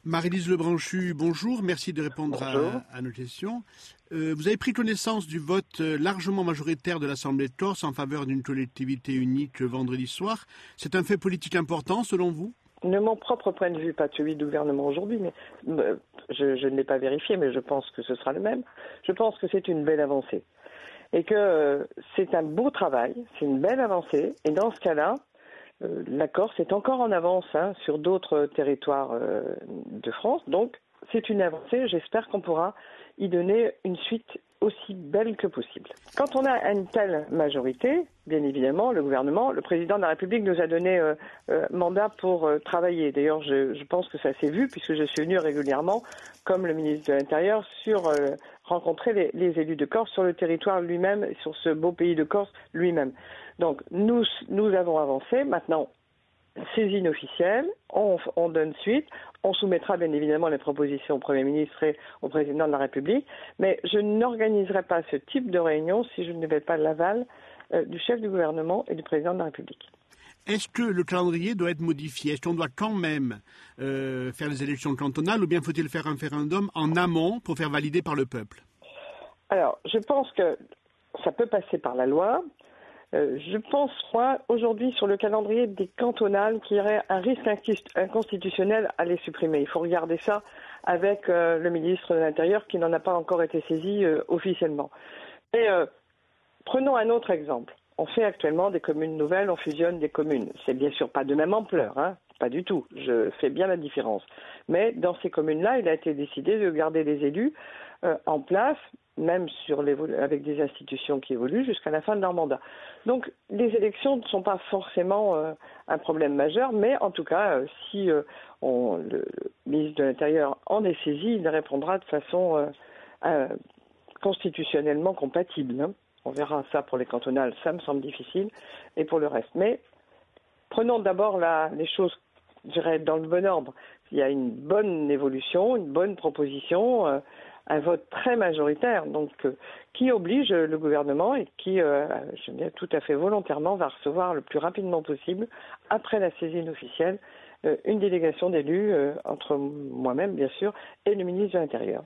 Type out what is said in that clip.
Marie-Lise Lebranchu, bonjour. Merci de répondre à nos questions. Vous avez pris connaissance du vote largement majoritaire de l'Assemblée de Corse en faveur d'une collectivité unique vendredi soir. C'est un fait politique important selon vous? De mon propre point de vue, pas celui du gouvernement aujourd'hui, mais je ne l'ai pas vérifié, mais je pense que ce sera le même. Je pense que c'est une belle avancée et que c'est un beau travail, c'est une belle avancée. Et dans ce cas-là, la Corse est encore en avance sur d'autres territoires de France. Donc, c'est une avancée. J'espère qu'on pourra y donner une suite aussi belle que possible. Quand on a une telle majorité, bien évidemment, le gouvernement, le président de la République nous a donné mandat pour travailler. D'ailleurs, je pense que ça s'est vu puisque je suis venu régulièrement, comme le ministre de l'Intérieur, rencontrer les élus de Corse sur le territoire lui-même, sur ce beau pays de Corse lui-même. Donc, nous avons avancé. Maintenant, saisine officielle, on donne suite. On soumettra bien évidemment les propositions au Premier ministre et au Président de la République, mais je n'organiserai pas ce type de réunion si je n'avais pas l'aval du chef du gouvernement et du Président de la République. Est-ce que le calendrier doit être modifié? Est-ce qu'on doit quand même faire les élections cantonales ou bien faut-il faire un référendum en amont pour faire valider par le peuple? Alors, je pense que ça peut passer par la loi. Je pense, moi, aujourd'hui, sur le calendrier des cantonales, qu'il y aurait un risque inconstitutionnel à les supprimer. Il faut regarder ça avec le ministre de l'Intérieur qui n'en a pas encore été saisi officiellement. Et prenons un autre exemple. On fait actuellement des communes nouvelles, on fusionne des communes. C'est bien sûr pas de même ampleur, pas du tout. Je fais bien la différence. Mais dans ces communes-là, il a été décidé de garder les élus en place, même avec des institutions qui évoluent jusqu'à la fin de leur mandat. Donc les élections ne sont pas forcément un problème majeur, mais en tout cas, si le ministre de l'Intérieur en est saisi, il répondra de façon constitutionnellement compatible. On verra ça pour les cantonales, ça me semble difficile, et pour le reste. Mais prenons d'abord les choses, je dirais, dans le bon ordre. Il y a une bonne évolution, une bonne proposition, un vote très majoritaire, donc qui oblige le gouvernement et qui, je dirais tout à fait volontairement, va recevoir le plus rapidement possible, après la saisine officielle, une délégation d'élus, entre moi-même bien sûr, et le ministre de l'Intérieur.